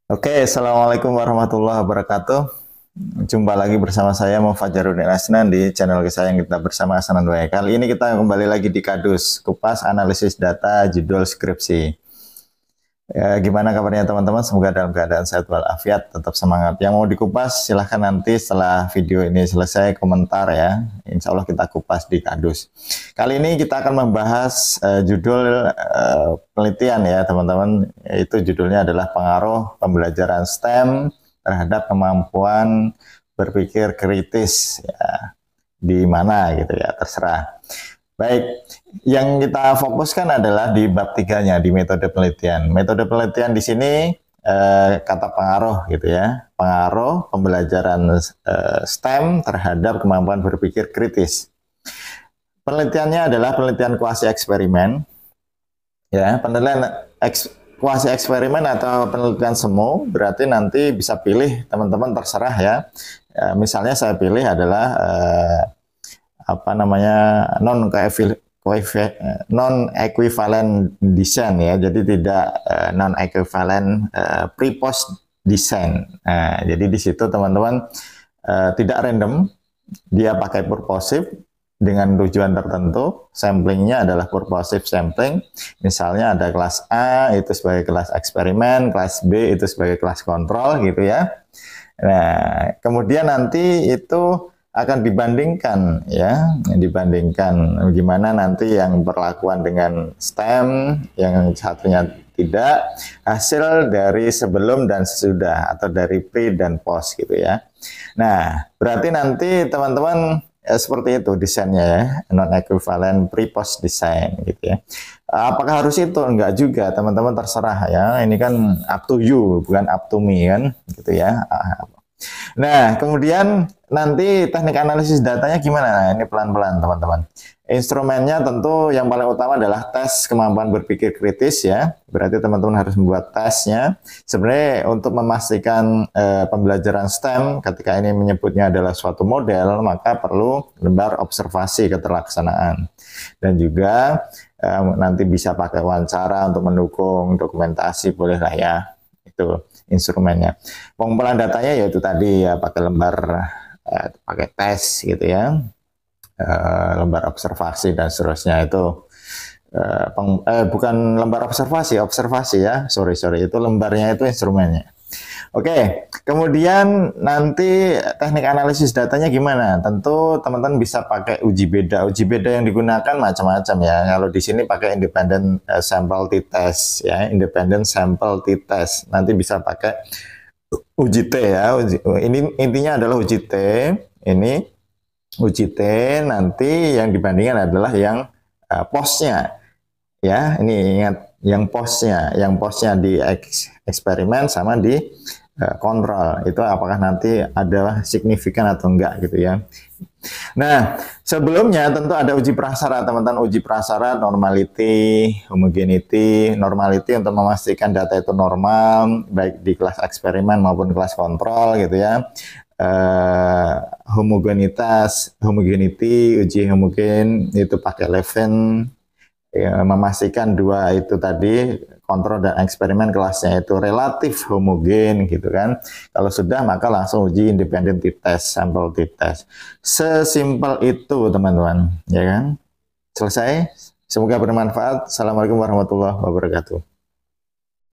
Oke, Assalamualaikum warahmatullahi wabarakatuh. Jumpa lagi bersama saya Mufajaruddin Asnan di channel kesayangan kita bersama Asnan W. Kali ini kita kembali lagi di Kadus, kupas analisis data judul skripsi. Gimana kabarnya teman-teman? Semoga dalam keadaan sehat walafiat, tetap semangat. Yang mau dikupas silahkan nanti setelah video ini selesai komentar ya. Insya Allah kita kupas di Kadus. Kali ini kita akan membahas judul penelitian ya teman-teman. Itu judulnya adalah pengaruh pembelajaran STEM terhadap kemampuan berpikir kritis ya. Di mana gitu ya, terserah. Baik, yang kita fokuskan adalah di bab 3-nya, di metode penelitian. Metode penelitian di sini kata pengaruh gitu ya. Pengaruh pembelajaran STEM terhadap kemampuan berpikir kritis. Penelitiannya adalah penelitian kuasi eksperimen. Ya, penelitian kuasi eksperimen atau penelitian semu berarti nanti bisa pilih teman-teman terserah ya. Misalnya saya pilih adalah apa namanya non equivalent design ya, jadi tidak non equivalent pre-post design. Jadi di situ teman-teman tidak random, dia pakai purposive dengan tujuan tertentu. Samplingnya adalah purposive sampling. Misalnya ada kelas A itu sebagai kelas eksperimen, kelas B itu sebagai kelas kontrol gitu ya. Nah, kemudian nanti itu akan dibandingkan ya, dibandingkan gimana nanti yang berlakuan dengan STEM, yang satunya tidak, hasil dari sebelum dan sesudah atau dari pre dan post gitu ya. Nah, berarti nanti teman-teman seperti itu desainnya ya, non equivalent pre-post design gitu ya. Apakah harus itu? Enggak juga, teman-teman terserah ya. Ini kan up to you, bukan up to me kan, gitu ya. Nah, kemudian nanti teknik analisis datanya gimana? Nah, ini pelan-pelan teman-teman. Instrumennya tentu yang paling utama adalah tes kemampuan berpikir kritis ya. Berarti teman-teman harus membuat tesnya. Sebenarnya untuk memastikan pembelajaran STEM ketika ini menyebutnya adalah suatu model, maka perlu lembar observasi keterlaksanaan. Dan juga nanti bisa pakai wawancara untuk mendukung dokumentasi, boleh lah ya. Itu instrumennya. Pengumpulan datanya yaitu tadi ya pakai lembar pakai tes gitu ya, lembar observasi dan seterusnya itu bukan lembar observasi ya, sorry itu lembarnya itu instrumennya. Oke, kemudian nanti teknik analisis datanya gimana? Tentu teman-teman bisa pakai uji beda. Uji beda yang digunakan macam-macam ya. Kalau di sini pakai independent sample t-test ya, independent sample t-test. Nanti bisa pakai uji T ya. Ini intinya adalah uji T. Ini uji T nanti yang dibandingkan adalah yang postnya. Ya, ini ingat yang postnya di eksperimen sama di kontrol itu apakah nanti ada signifikan atau enggak gitu ya. Nah, sebelumnya tentu ada uji prasyarat, teman-teman. Uji prasyarat normality, homogeneity. Normality untuk memastikan data itu normal baik di kelas eksperimen maupun kelas kontrol gitu ya. Homogenity, uji homogen itu pakai Levin ya, memastikan dua itu tadi kontrol dan eksperimen kelasnya itu relatif homogen gitu kan. Kalau sudah maka langsung uji independent t-test, sample t-test. Sesimpel itu teman-teman, ya kan? Selesai. Semoga bermanfaat. Assalamualaikum warahmatullahi wabarakatuh.